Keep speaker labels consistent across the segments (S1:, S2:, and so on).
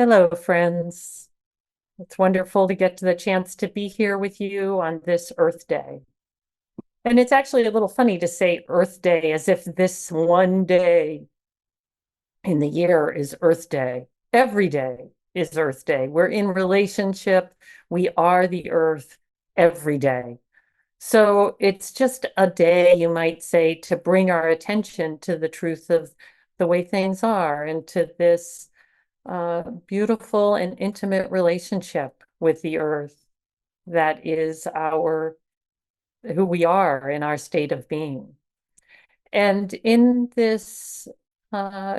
S1: Hello, friends. It's wonderful to get to the chance to be here with you on this Earth Day. And it's actually a little funny to say Earth Day as if this one day in the year is Earth Day. Every day is Earth Day. We're in relationship. We are the Earth every day. So it's just a day, you might say, to bring our attention to the truth of the way things are and to this beautiful and intimate relationship with the earth that is our who we are in our state of being. And in this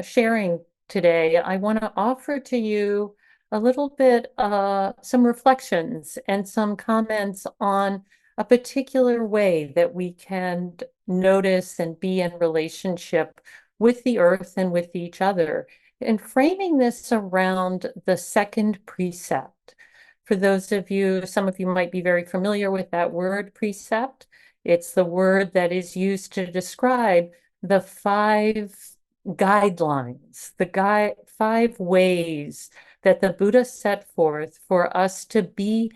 S1: sharing today, I want to offer to you a little bit some reflections and some comments on a particular way that we can notice and be in relationship with the earth and with each other, and framing this around the second precept. For those of you, some of you might be very familiar with that word precept. It's the word that is used to describe the five guidelines, five ways that the Buddha set forth for us to be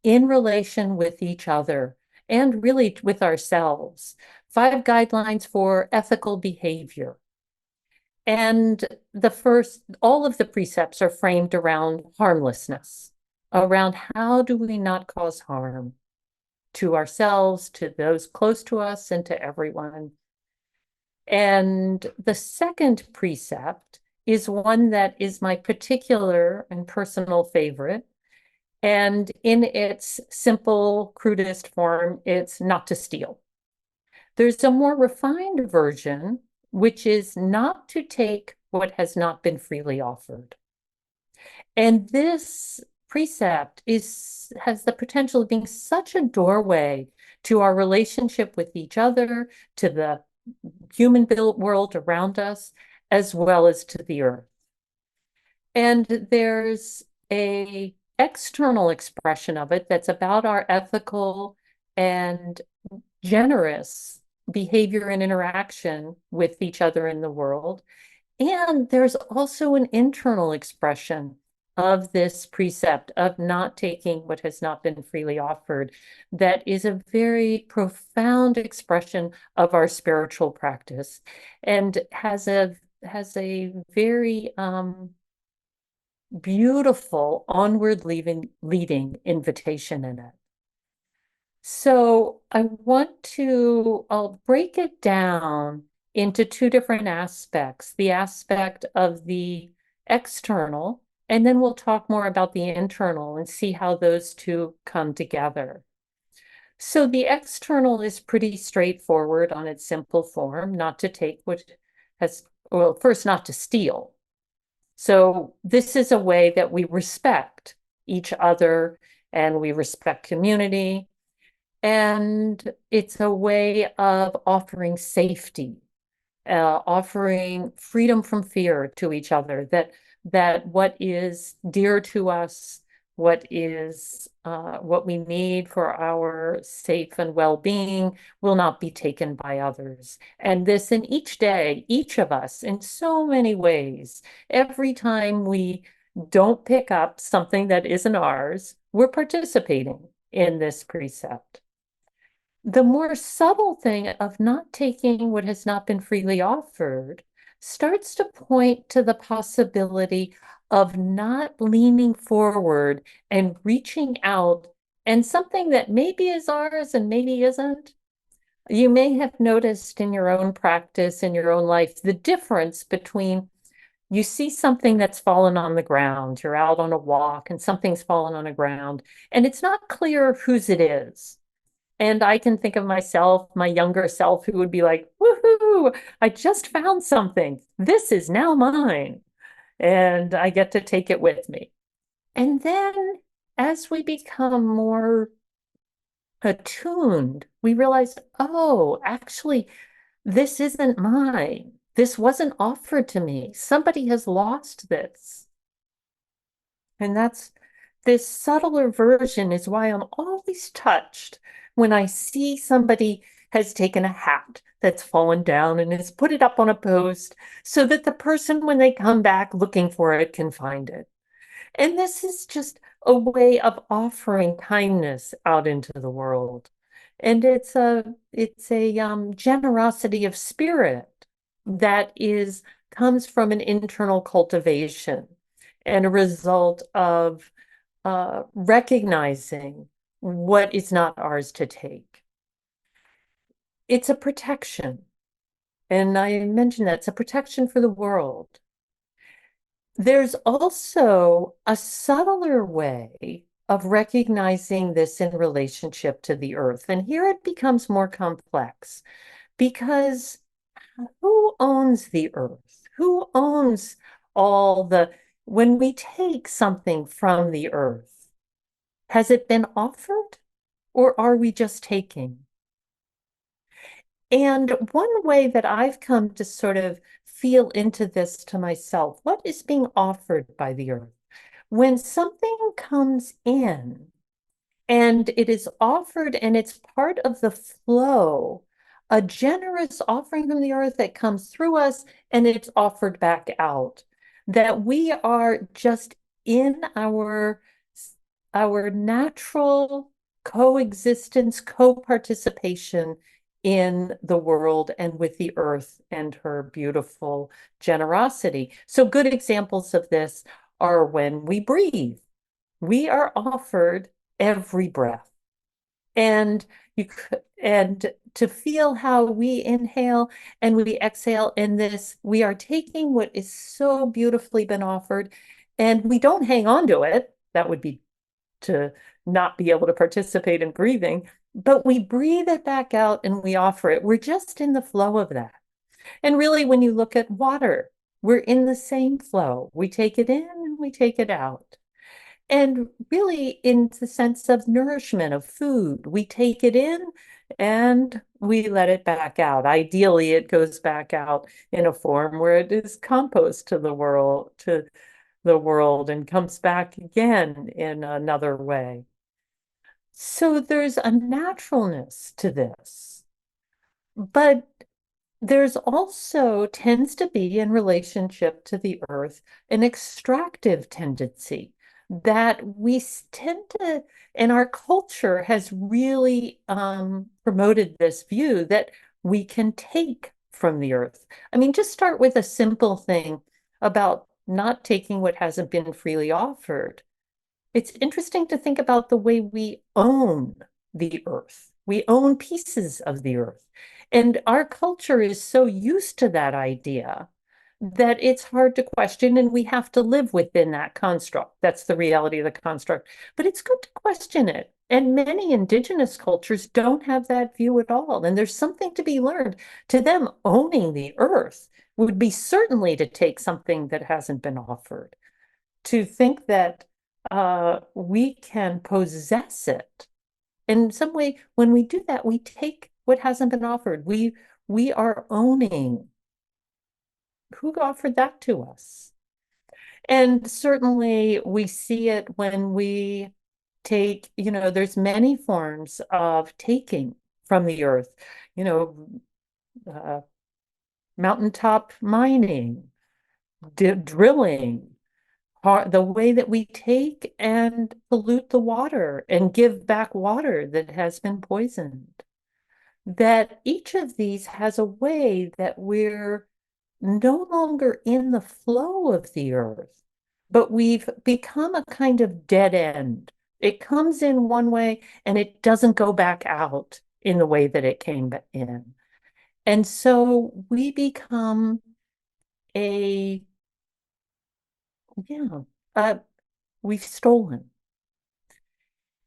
S1: in relation with each other and really with ourselves. Five guidelines for ethical behavior. And all of the precepts are framed around harmlessness, around how do we not cause harm to ourselves, to those close to us, and to everyone. And the second precept is one that is my particular and personal favorite. And in its simple, crudest form, it's not to steal. There's a more refined version, which is not to take what has not been freely offered. And this precept has the potential of being such a doorway to our relationship with each other, to the human-built world around us, as well as to the earth. And there's a external expression of it that's about our ethical and generous behavior and interaction with each other in the world. And there's also an internal expression of this precept of not taking what has not been freely offered that is a very profound expression of our spiritual practice and has a very beautiful onward leading invitation in it. So I'll break it down into two different aspects, the aspect of the external, and then we'll talk more about the internal and see how those two come together. So the external is pretty straightforward on its simple form, not to take what well, first, not to steal. So this is a way that we respect each other and we respect community. And it's a way of offering safety, offering freedom from fear to each other, that what is dear to us, what we need for our safe and well-being will not be taken by others. And this in each day, each of us in so many ways, every time we don't pick up something that isn't ours, we're participating in this precept. The more subtle thing of not taking what has not been freely offered starts to point to the possibility of not leaning forward and reaching out and something that maybe is ours and maybe isn't. You may have noticed in your own practice, in your own life, the difference between you see something that's fallen on the ground, you're out on a walk and something's fallen on the ground, and it's not clear whose it is. And I can think of myself, my younger self, who would be like, woohoo, I just found something. This is now mine. And I get to take it with me. And then as we become more attuned, we realize, oh, actually, this isn't mine. This wasn't offered to me. Somebody has lost this. And that's this subtler version is why I'm always touched when I see somebody has taken a hat that's fallen down and has put it up on a post so that the person, when they come back looking for it, can find it. And this is just a way of offering kindness out into the world. And it's a generosity of spirit that is comes from an internal cultivation and a result of recognizing what is not ours to take. It's a protection. And I mentioned that it's a protection for the world. There's also a subtler way of recognizing this in relationship to the earth. And here it becomes more complex because who owns the earth? Who owns all when we take something from the earth, has it been offered or are we just taking? And one way that I've come to sort of feel into this to myself, what is being offered by the earth? When something comes in and it is offered and it's part of the flow, a generous offering from the earth that comes through us and it's offered back out, that we are just in our natural coexistence, co-participation in the world and with the earth and her beautiful generosity. So good examples of this are when we breathe. We are offered every breath. And and to feel how we inhale and we exhale in this, we are taking what is so beautifully been offered, and we don't hang on to it. That would be to not be able to participate in breathing, but we breathe it back out and we offer it. We're just in the flow of that. And really, when you look at water, we're in the same flow. We take it in and we take it out. And really, in the sense of nourishment of food, we take it in and we let it back out. Ideally, it goes back out in a form where it is compost to the world and comes back again in another way. So there's a naturalness to this, but there's also tends to be in relationship to the earth an extractive tendency that we tend to, and our culture has really promoted this view that we can take from the earth. I mean, just start with a simple thing about not taking what hasn't been freely offered. It's interesting to think about the way we own the earth. We own pieces of the earth. And our culture is so used to that idea that it's hard to question, and we have to live within that construct. That's the reality of the construct. But it's good to question it. And many indigenous cultures don't have that view at all. And there's something to be learned. To them, owning the earth would be certainly to take something that hasn't been offered, to think that we can possess it. In some way, when we do that, we take what hasn't been offered. We are owning who offered that to us. And certainly we see it when we take, there's many forms of taking from the earth, you know, uh, mountaintop mining, drilling, the way that we take and pollute the water and give back water that has been poisoned. That each of these has a way that we're no longer in the flow of the earth, but we've become a kind of dead end. It comes in one way and it doesn't go back out in the way that it came in. And so we become a, yeah, we've stolen.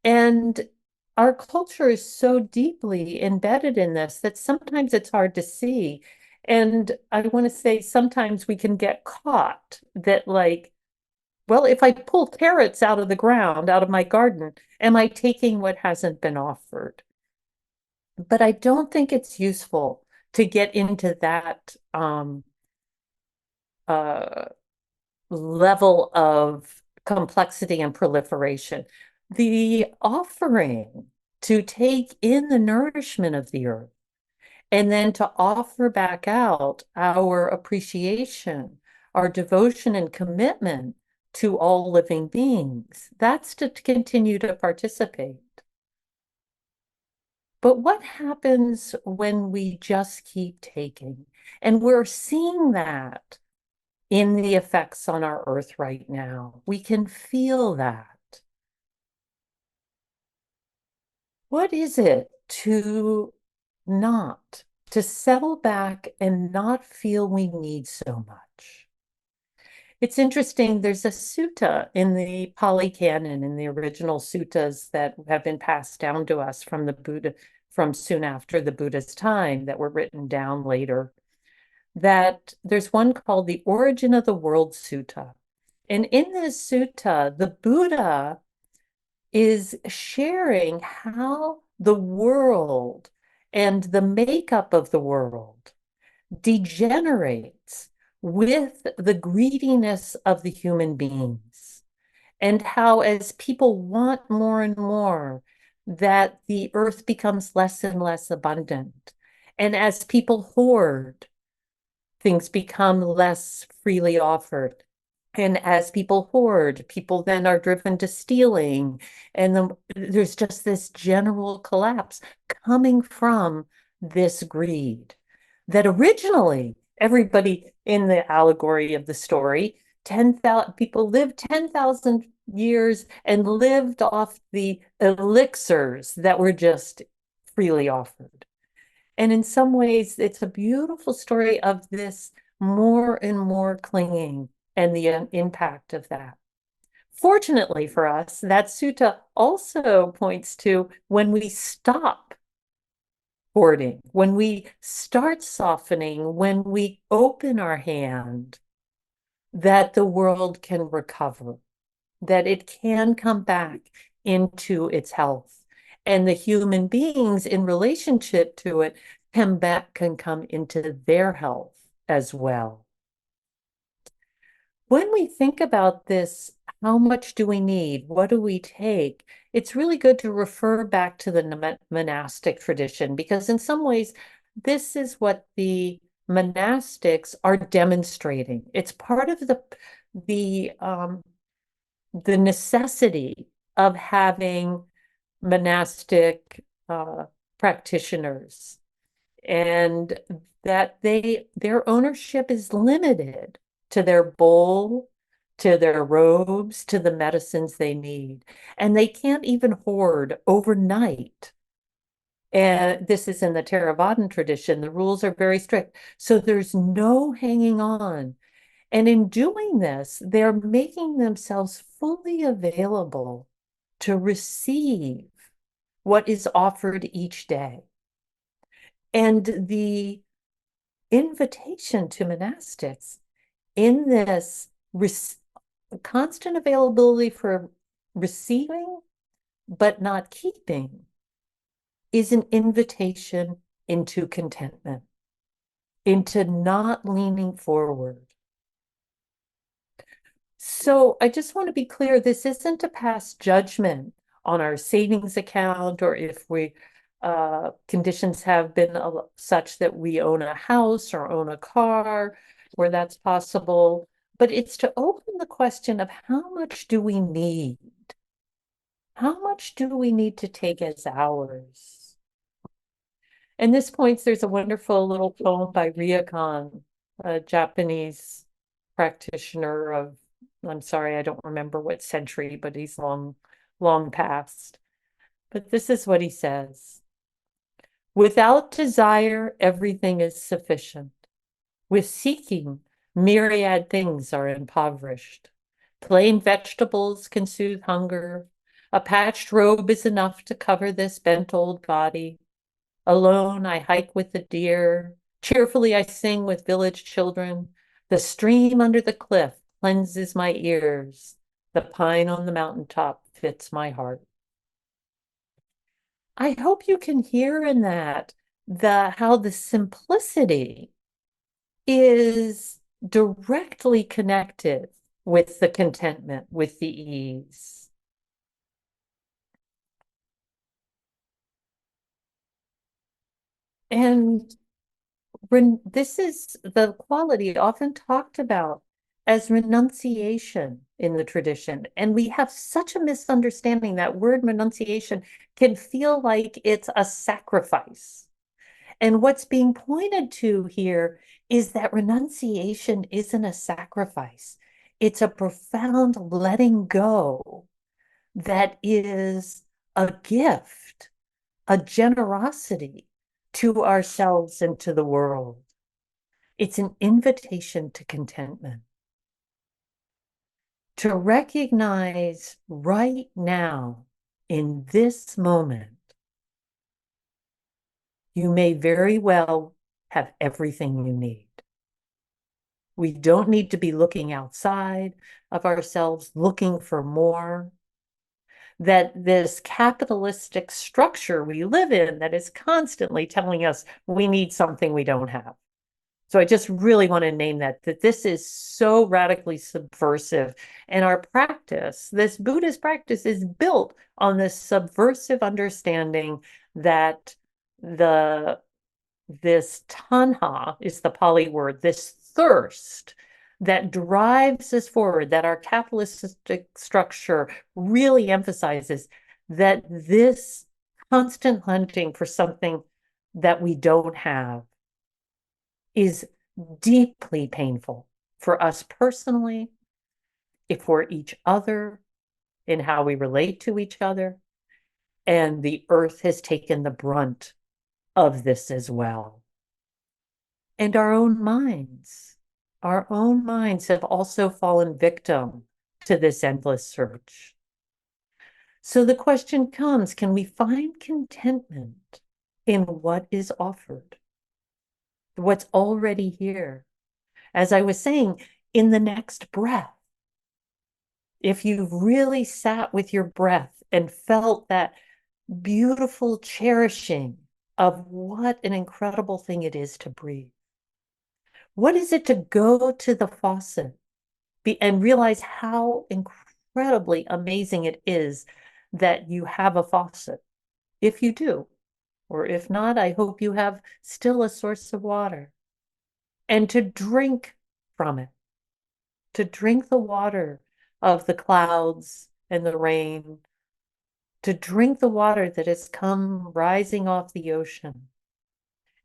S1: And our culture is so deeply embedded in this that sometimes it's hard to see. And I want to say sometimes we can get caught that, like, well, if I pull carrots out of the ground, out of my garden, am I taking what hasn't been offered? But I don't think it's useful to get into that uh, level of complexity and proliferation. The offering to take in the nourishment of the earth and then to offer back out our appreciation, our devotion and commitment to all living beings. That's to continue to participate. But what happens when we just keep taking? And we're seeing that in the effects on our earth right now. We can feel that. What is it to settle back and not feel we need so much? It's interesting, there's a sutta in the Pali Canon, in the original suttas that have been passed down to us from the Buddha, from soon after the Buddha's time, that were written down later, that there's one called the Origin of the World Sutta. And in this sutta, the Buddha is sharing how the world and the makeup of the world degenerates with the greediness of the human beings, and how, as people want more and more, that the earth becomes less and less abundant. And as people hoard, things become less freely offered. And as people hoard, people then are driven to stealing. And there's just this general collapse coming from this greed that originally everybody in the allegory of the story, 10,000 people lived 10,000 years and lived off the elixirs that were just freely offered. And in some ways, it's a beautiful story of this more and more clinging and the impact of that. Fortunately for us, that sutta also points to when we stop hoarding, when we start softening, when we open our hand, that the world can recover, that it can come back into its health. And the human beings in relationship to it can come into their health as well. When we think about this, how much do we need? What do we take? It's really good to refer back to the monastic tradition, because in some ways, this is what the monastics are demonstrating. It's part of the necessity of having monastic practitioners, and that their ownership is limited to their bowl, to their robes, to the medicines they need. And they can't even hoard overnight. And this is in the Theravadan tradition. The rules are very strict. So there's no hanging on. And in doing this, they're making themselves fully available to receive what is offered each day. And the invitation to monastics in this constant availability for receiving but not keeping is an invitation into contentment, into not leaning forward. So I just want to be clear, this isn't to pass judgment on our savings account, or if conditions have been such that we own a house or own a car where that's possible, but it's to open the question of how much do we need? How much do we need to take as ours? And this point, there's a wonderful little poem by Ryokan, a Japanese practitioner of, I'm sorry, I don't remember what century, but he's long, long past. But this is what he says. Without desire, everything is sufficient. With seeking, myriad things are impoverished. Plain vegetables can soothe hunger. A patched robe is enough to cover this bent old body. Alone, I hike with the deer. Cheerfully, I sing with village children. The stream under the cliff cleanses my ears. The pine on the mountaintop fits my heart. I hope you can hear in that how the simplicity is directly connected with the contentment, with the ease. And this is the quality often talked about as renunciation. in the tradition. And we have such a misunderstanding that word renunciation can feel like it's a sacrifice. And what's being pointed to here is that renunciation isn't a sacrifice. It's a profound letting go that is a gift, a generosity to ourselves and to the world. It's an invitation to contentment, to recognize right now, in this moment, you may very well have everything you need. We don't need to be looking outside of ourselves, looking for more. That this capitalistic structure we live in that is constantly telling us we need something we don't have. So I just really want to name that this is so radically subversive. And our practice, this Buddhist practice, is built on this subversive understanding that this tanha is the Pali word, this thirst that drives us forward, that our capitalistic structure really emphasizes, that this constant hunting for something that we don't have is deeply painful for us personally, for each other, in how we relate to each other. And the earth has taken the brunt of this as well. And our own minds have also fallen victim to this endless search. So the question comes, can we find contentment in what is offered? What's already here? As I was saying, in the next breath, if you've really sat with your breath and felt that beautiful cherishing of what an incredible thing it is to breathe. What is it to go to the faucet and realize how incredibly amazing it is that you have a faucet? If you do, or if not, I hope you have still a source of water. And to drink from it, to drink the water of the clouds and the rain, to drink the water that has come rising off the ocean,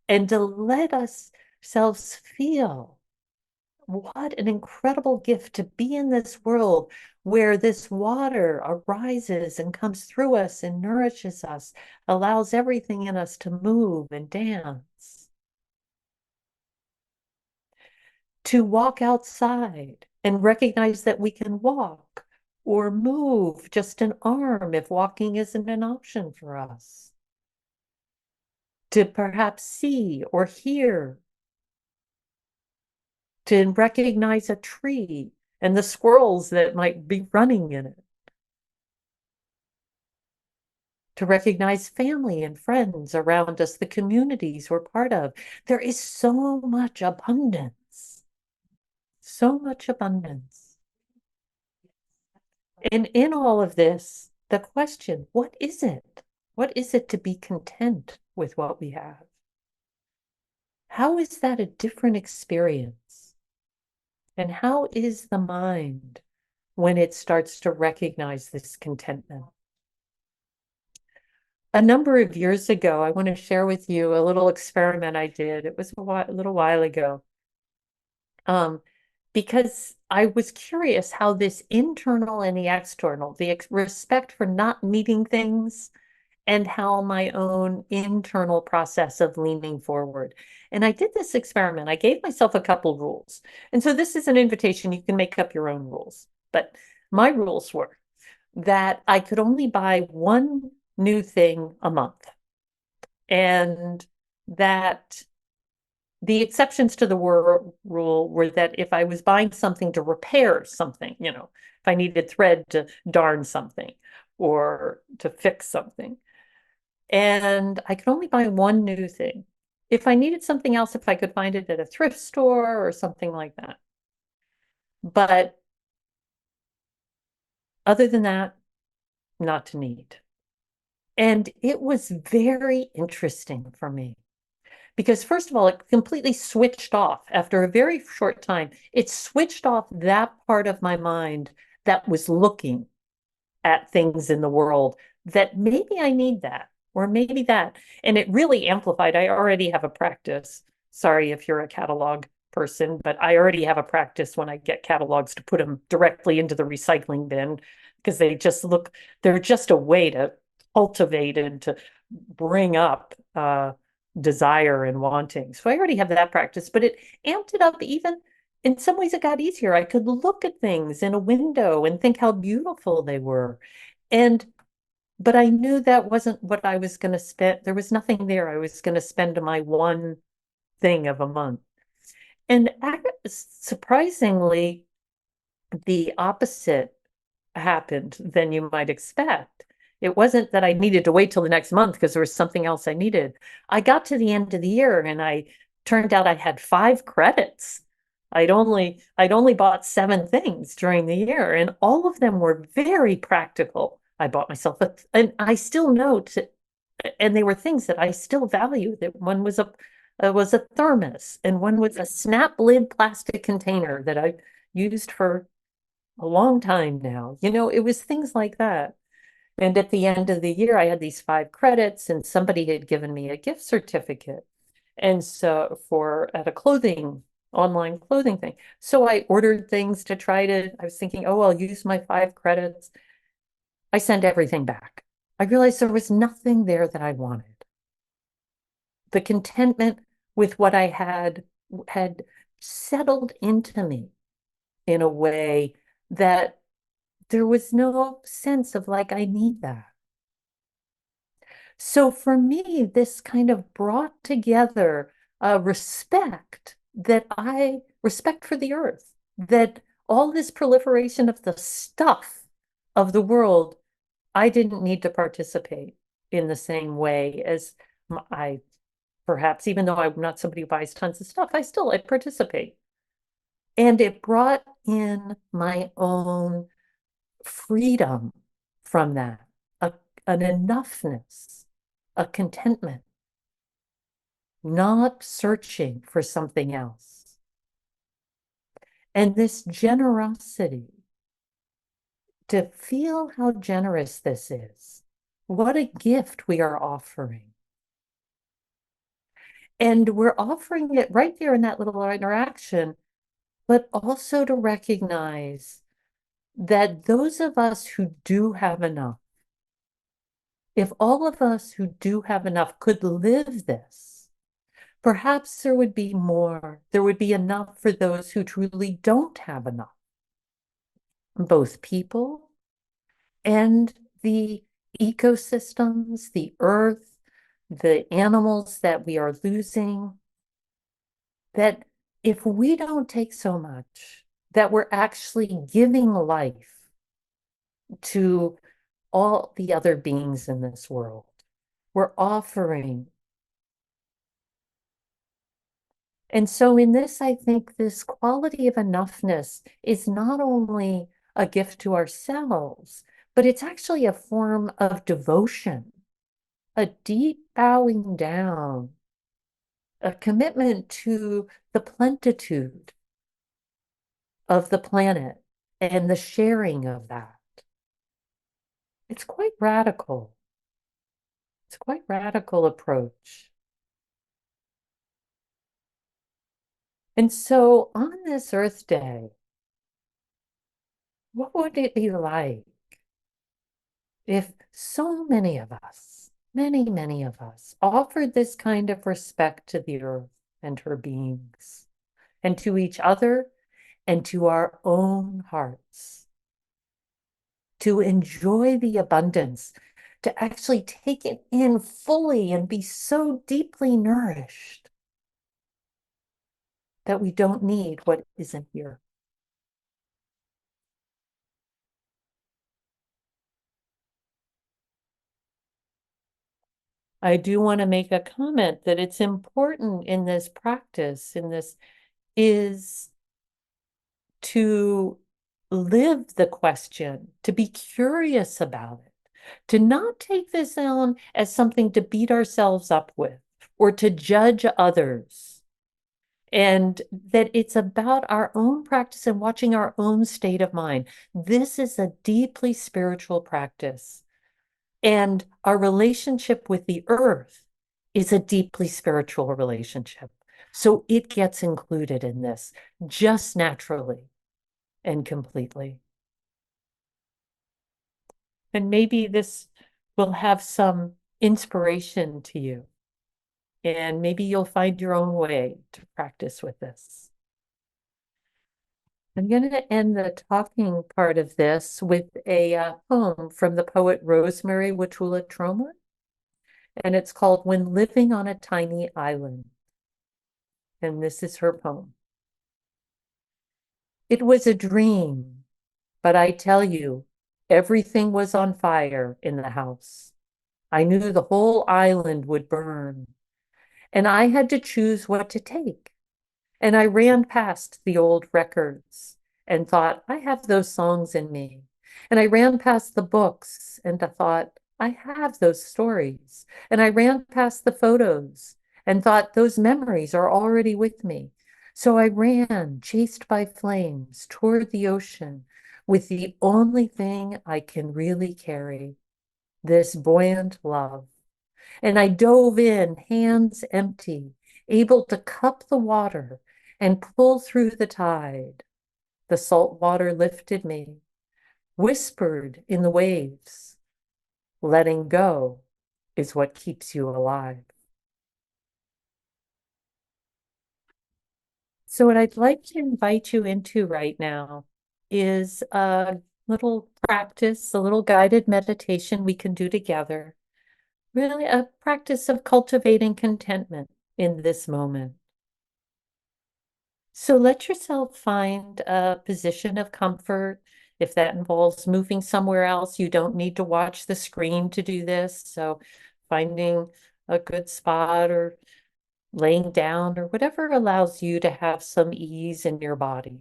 S1: and to let ourselves feel what an incredible gift to be in this world where this water arises and comes through us and nourishes us, allows everything in us to move and dance. To walk outside and recognize that we can walk or move just an arm if walking isn't an option for us. To perhaps see or hear, to recognize a tree and the squirrels that might be running in it, to recognize family and friends around us, the communities we're part of. There is so much abundance, so much abundance. And in all of this, the question, what is it? What is it to be content with what we have? How is that a different experience? And how is the mind when it starts to recognize this contentment? A number of years ago, I want to share with you a little experiment I did. It was a little while ago. Because I was curious how this internal and the external, the respect for not needing things, and how my own internal process of leaning forward. And I did this experiment. I gave myself a couple rules. And so this is an invitation. You can make up your own rules. But my rules were that I could only buy one new thing a month. And that the exceptions to the rule were that if I was buying something to repair something, if I needed thread to darn something or to fix something, and I could only buy one new thing. If I needed something else, if I could find it at a thrift store or something like that. But other than that, not to need. And it was very interesting for me because, first of all, it completely switched off after a very short time. It switched off that part of my mind that was looking at things in the world that maybe I need that, or maybe that. And it really amplified. I already have a practice. Sorry if you're a catalog person, but I already have a practice when I get catalogs to put them directly into the recycling bin because they're just a way to cultivate and to bring up desire and wanting. So I already have that practice, but it amped it up even in some ways it got easier. I could look at things in a window and think how beautiful they were. And but I knew that wasn't what I was going to spend. There was nothing there. I was going to spend my one thing of a month. And surprisingly, the opposite happened than you might expect. It wasn't that I needed to wait till the next month because there was something else I needed. I got to the end of the year and I turned out I had 5 credits. I'd only bought 7 things during the year, and all of them were very practical. I bought myself and I still know and they were things that I still value. That one was a thermos, and one was a snap lid plastic container that I used for a long time now. It was things like that. And at the end of the year, I had these 5 credits, and somebody had given me a gift certificate. And so for at a online clothing thing. So I ordered things I was thinking, oh, I'll use my 5 credits. I sent everything back. I realized there was nothing there that I wanted. The contentment with what I had settled into me in a way that there was no sense of like, I need that. So for me, this kind of brought together a respect for the earth, that all this proliferation of the stuff of the world, I didn't need to participate in the same way as I perhaps, even though I'm not somebody who buys tons of stuff, I participate. And it brought in my own freedom from that, a, an enoughness, a contentment, not searching for something else. And this generosity, to feel how generous this is, what a gift we are offering. And we're offering it right there in that little interaction, but also to recognize that those of us who do have enough, if all of us who do have enough could live this, perhaps there would be more. There would be enough for those who truly don't have enough, both people and the ecosystems, the earth, the animals that we are losing. That if we don't take so much, that we're actually giving life to all the other beings in this world. We're offering. And so in this, I think this quality of enough-ness is not only a gift to ourselves, but it's actually a form of devotion, a deep bowing down, a commitment to the plenitude of the planet and the sharing of that. It's quite radical. It's quite radical approach. And so on this Earth Day, what would it be like if so many of us, many, many of us, offered this kind of respect to the earth and her beings, and to each other and to our own hearts, to enjoy the abundance, to actually take it in fully and be so deeply nourished that we don't need what isn't here. I do want to make a comment that it's important in this practice, is to live the question, to be curious about it, to not take this on as something to beat ourselves up with or to judge others, And that it's about our own practice and watching our own state of mind. This is a deeply spiritual practice. And our relationship with the earth is a deeply spiritual relationship. So it gets included in this just naturally and completely. And maybe this will have some inspiration to you. And maybe you'll find your own way to practice with this. I'm going to end the talking part of this with a poem from the poet Rosemary Wachula Troma, and it's called When Living on a Tiny Island. And this is her poem. It was a dream, but I tell you, everything was on fire in the house. I knew the whole island would burn, and I had to choose what to take. And I ran past the old records and thought, I have those songs in me. And I ran past the books and I thought, I have those stories. And I ran past the photos and thought, those memories are already with me. So I ran, chased by flames, toward the ocean with the only thing I can really carry, this buoyant love. And I dove in, hands empty, able to cup the water and pull through the tide. The salt water lifted me, whispered in the waves. Letting go is what keeps you alive. So, what I'd like to invite you into right now is a little practice, a little guided meditation we can do together. Really, a practice of cultivating contentment in this moment. So let yourself find a position of comfort. If that involves moving somewhere else, you don't need to watch the screen to do this. So finding a good spot or laying down or whatever allows you to have some ease in your body.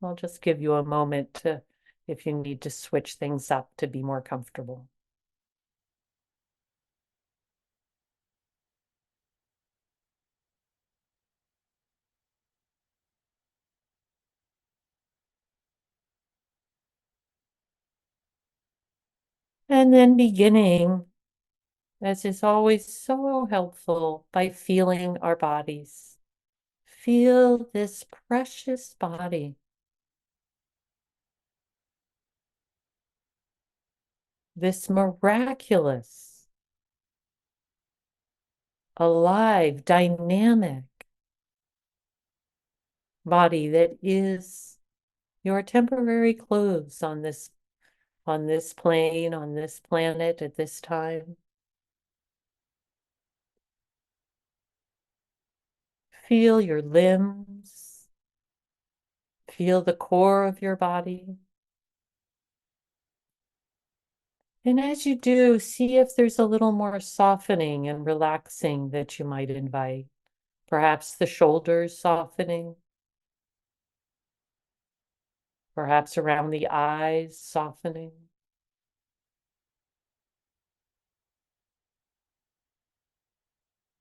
S1: I'll just give you a moment to, if you need to switch things up to be more comfortable. And then beginning, as is always so helpful, by feeling our bodies. Feel this precious body, this miraculous, alive, dynamic body that is your temporary clothes on this plane, on this planet at this time. Feel your limbs, feel the core of your body. And as you do, see if there's a little more softening and relaxing that you might invite. Perhaps the shoulders softening, perhaps around the eyes softening.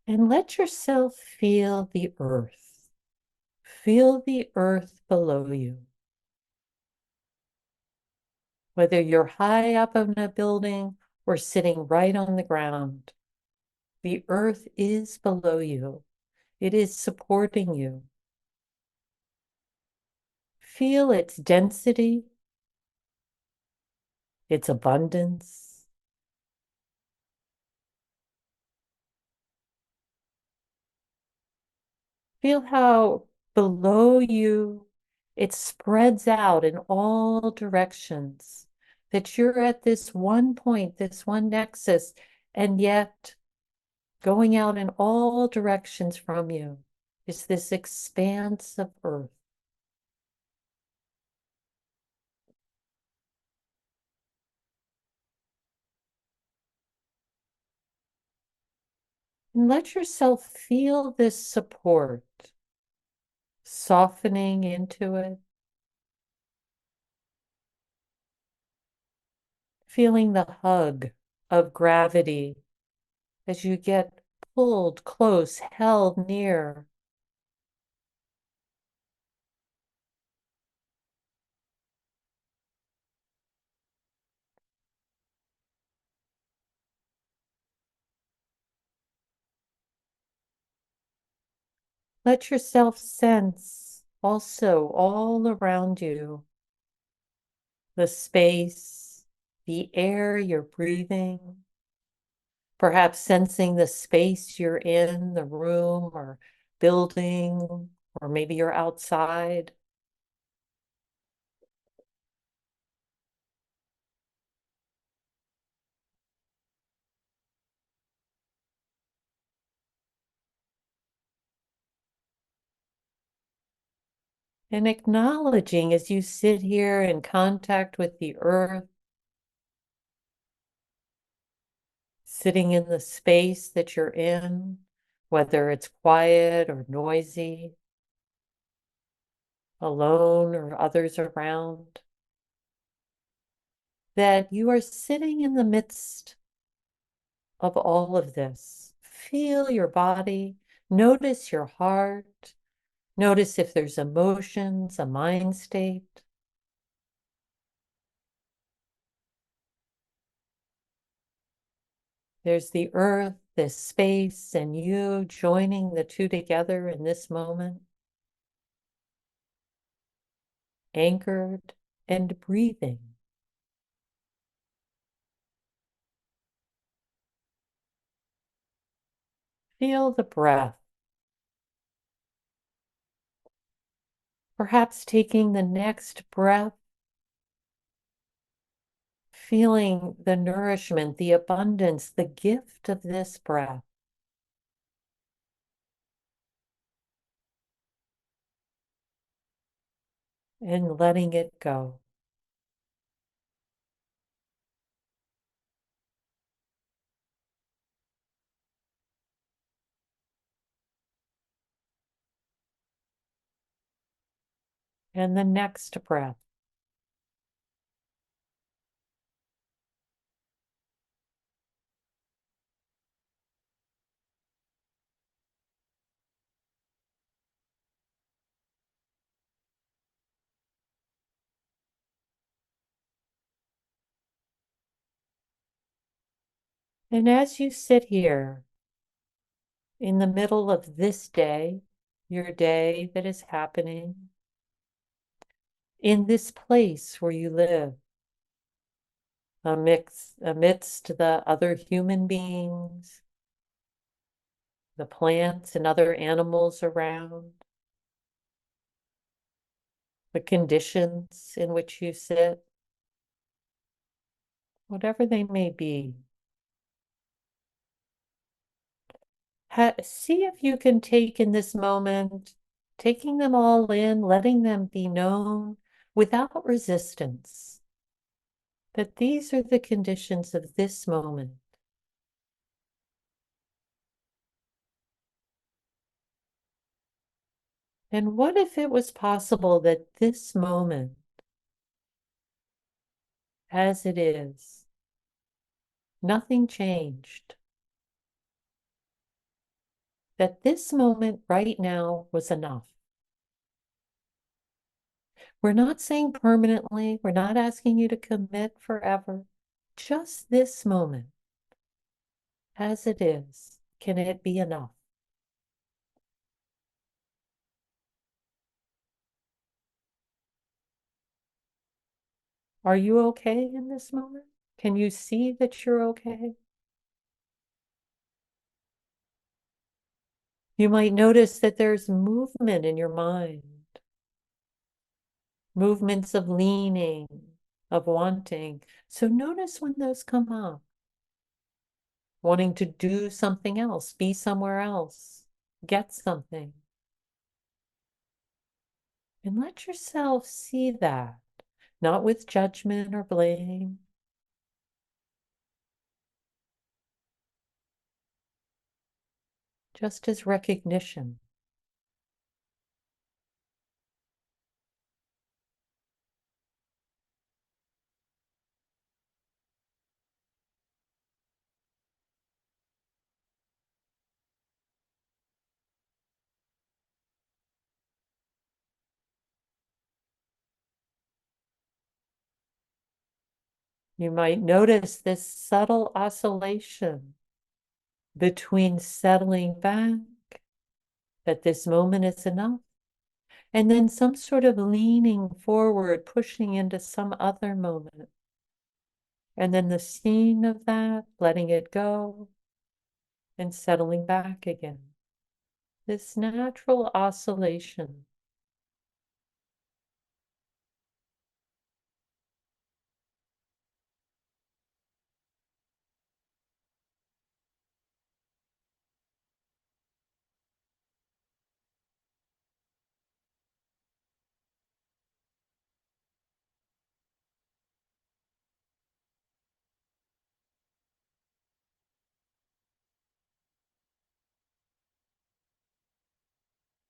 S1: And let yourself feel the earth. Feel the earth below you. Whether you're high up in a building or sitting right on the ground, the earth is below you. It is supporting you. Feel its density, its abundance. Feel how below you it spreads out in all directions, that you're at this one point, this one nexus, and yet going out in all directions from you is this expanse of earth. And let yourself feel this support, softening into it, feeling the hug of gravity as you get pulled close, held near. Let yourself sense also all around you the space, the air you're breathing, perhaps sensing the space you're in, the room or building, or maybe you're outside. And acknowledging as you sit here in contact with the earth, sitting in the space that you're in, whether it's quiet or noisy, alone or others around, that you are sitting in the midst of all of this. Feel your body, notice your heart, notice if there's emotions, a mind state. There's the earth, this space, and you joining the two together in this moment, anchored and breathing. Feel the breath, perhaps taking the next breath, feeling the nourishment, the abundance, the gift of this breath. And letting it go. And the next breath. And as you sit here in the middle of this day, your day that is happening, in this place where you live, amidst the other human beings, the plants and other animals around, the conditions in which you sit, whatever they may be. See if you can take in this moment, taking them all in, letting them be known without resistance, that these are the conditions of this moment. And what if it was possible that this moment, as it is, nothing changed? That this moment right now was enough. We're not saying permanently, we're not asking you to commit forever. Just this moment, as it is, can it be enough? Are you okay in this moment? Can you see that you're okay? You might notice that there's movement in your mind, movements of leaning, of wanting. So notice when those come up, wanting to do something else, be somewhere else, get something. And let yourself see that, not with judgment or blame, just as recognition. You might notice this subtle oscillation between settling back, that this moment is enough, and then some sort of leaning forward, pushing into some other moment. And then the scene of that, letting it go and settling back again. This natural oscillation.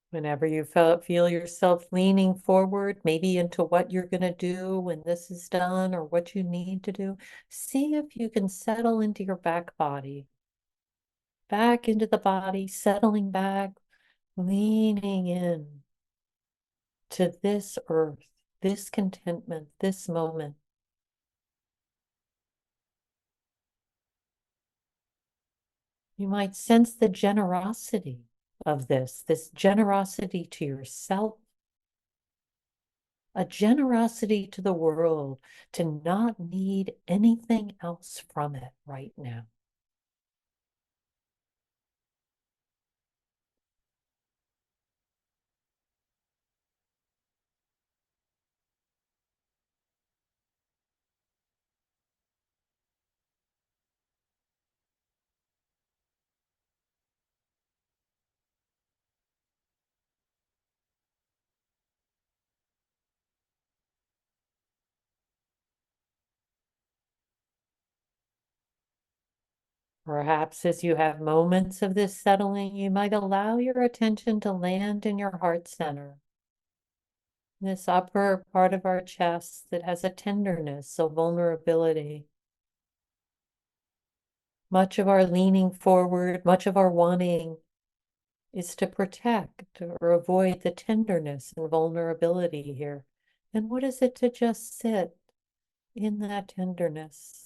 S1: Whenever you feel yourself leaning forward, maybe into what you're going to do when this is done or what you need to do, see if you can settle into your back body, back into the body, settling back, leaning in to this earth, this contentment, this moment. You might sense the generosity of this generosity to yourself, a generosity to the world, to not need anything else from it right now. Perhaps as you have moments of this settling, you might allow your attention to land in your heart center, this upper part of our chest that has a tenderness, a vulnerability. Much of our leaning forward, much of our wanting is to protect or avoid the tenderness and vulnerability here. And what is it to just sit in that tenderness?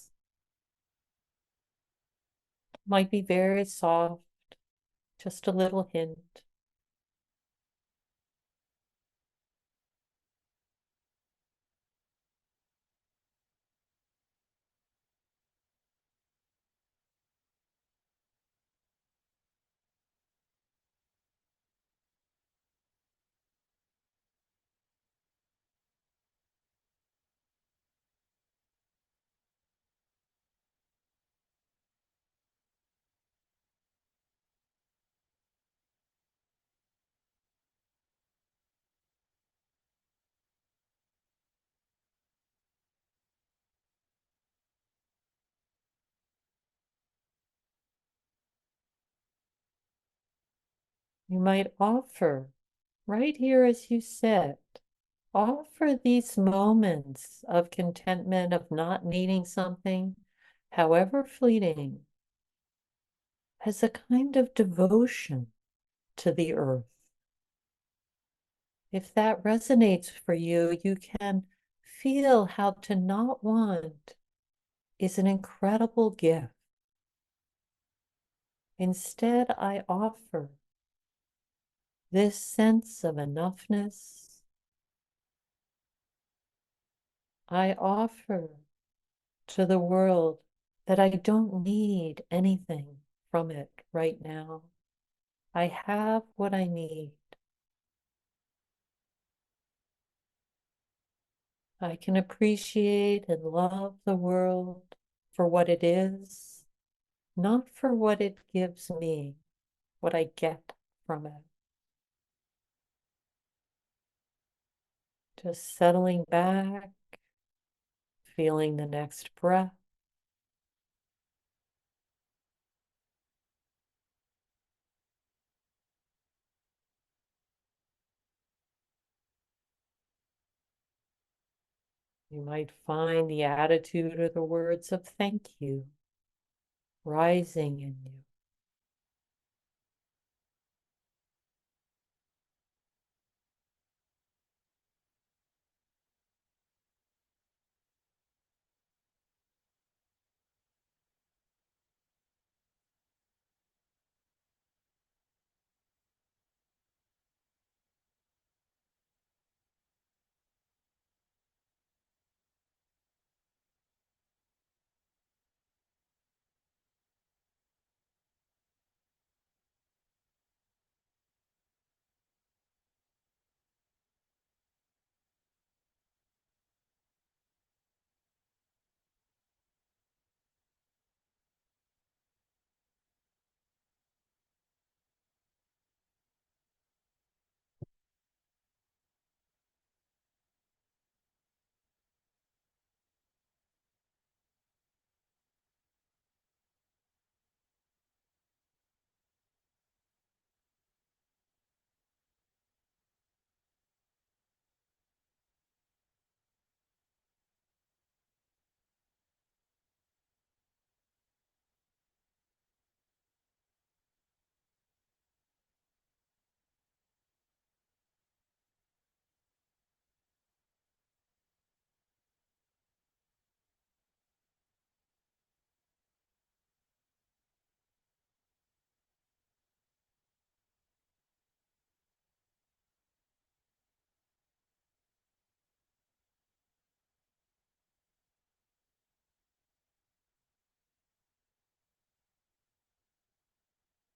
S1: Might be very soft, just a little hint. You might offer right here as you sit, offer these moments of contentment, of not needing something, however fleeting, as a kind of devotion to the earth. If that resonates for you, you can feel how to not want is an incredible gift. Instead, I offer this sense of enoughness. I offer to the world that I don't need anything from it right now. I have what I need. I can appreciate and love the world for what it is, not for what it gives me, what I get from it. Just settling back, feeling the next breath. You might find the attitude or the words of thank you rising in you.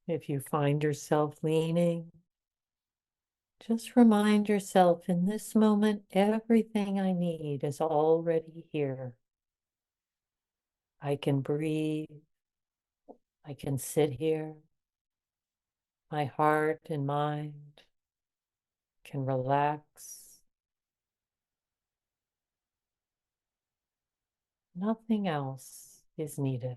S1: If you find yourself leaning, just remind yourself in this moment, everything I need is already here. I can breathe. I can sit here. My heart and mind can relax. Nothing else is needed.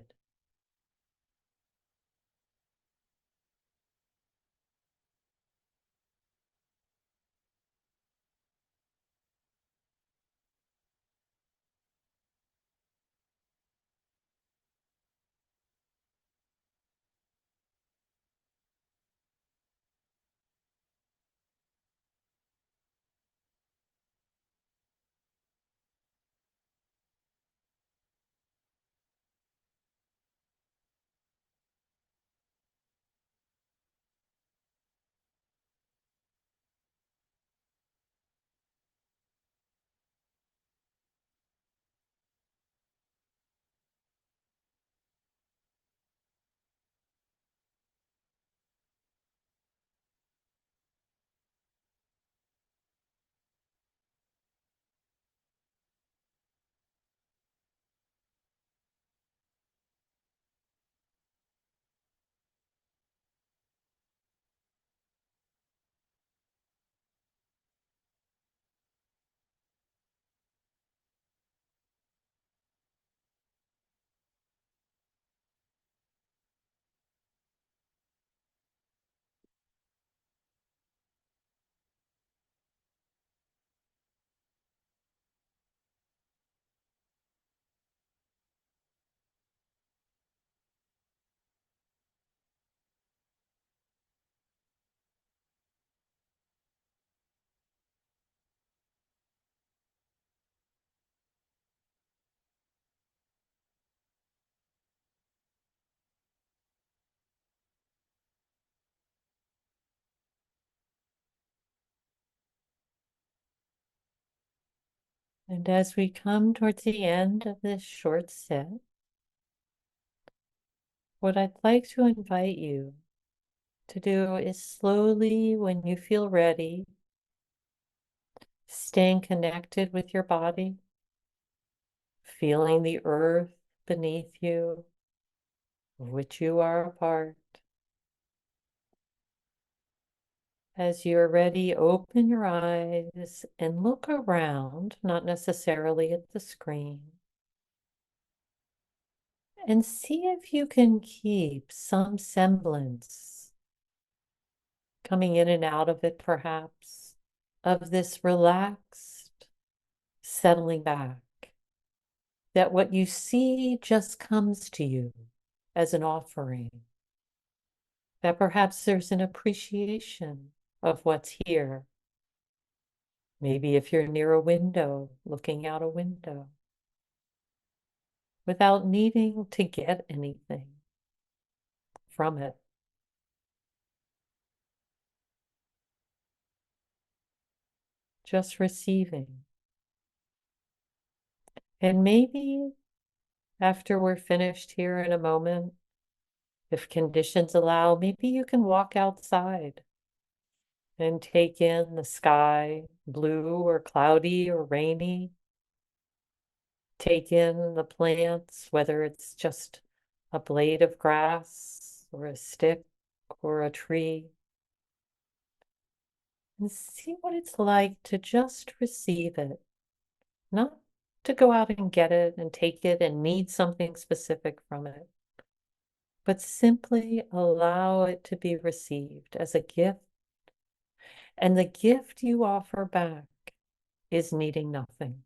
S1: And as we come towards the end of this short set, what I'd like to invite you to do is slowly, when you feel ready, staying connected with your body, feeling the earth beneath you, of which you are a part. As you're ready, open your eyes and look around, not necessarily at the screen, and see if you can keep some semblance, coming in and out of it perhaps, of this relaxed settling back, that what you see just comes to you as an offering, that perhaps there's an appreciation of what's here. Maybe if you're near a window, looking out a window, without needing to get anything from it. Just receiving. And maybe after we're finished here in a moment, if conditions allow, maybe you can walk outside and take in the sky, blue or cloudy or rainy. Take in the plants, whether it's just a blade of grass or a stick or a tree, and see what it's like to just receive it, not to go out and get it and take it and need something specific from it, but simply allow it to be received as a gift. And the gift you offer back is needing nothing,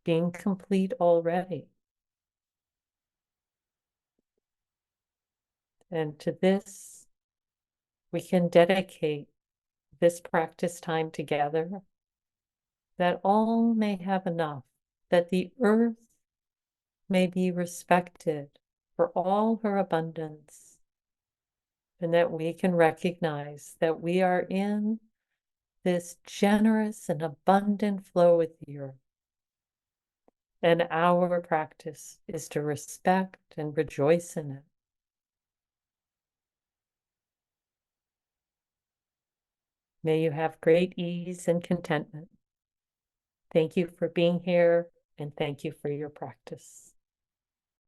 S1: being complete already. And to this, we can dedicate this practice time together, that all may have enough, that the earth may be respected for all her abundance, and that we can recognize that we are in this generous and abundant flow with the earth. And our practice is to respect and rejoice in it. May you have great ease and contentment. Thank you for being here, and thank you for your practice.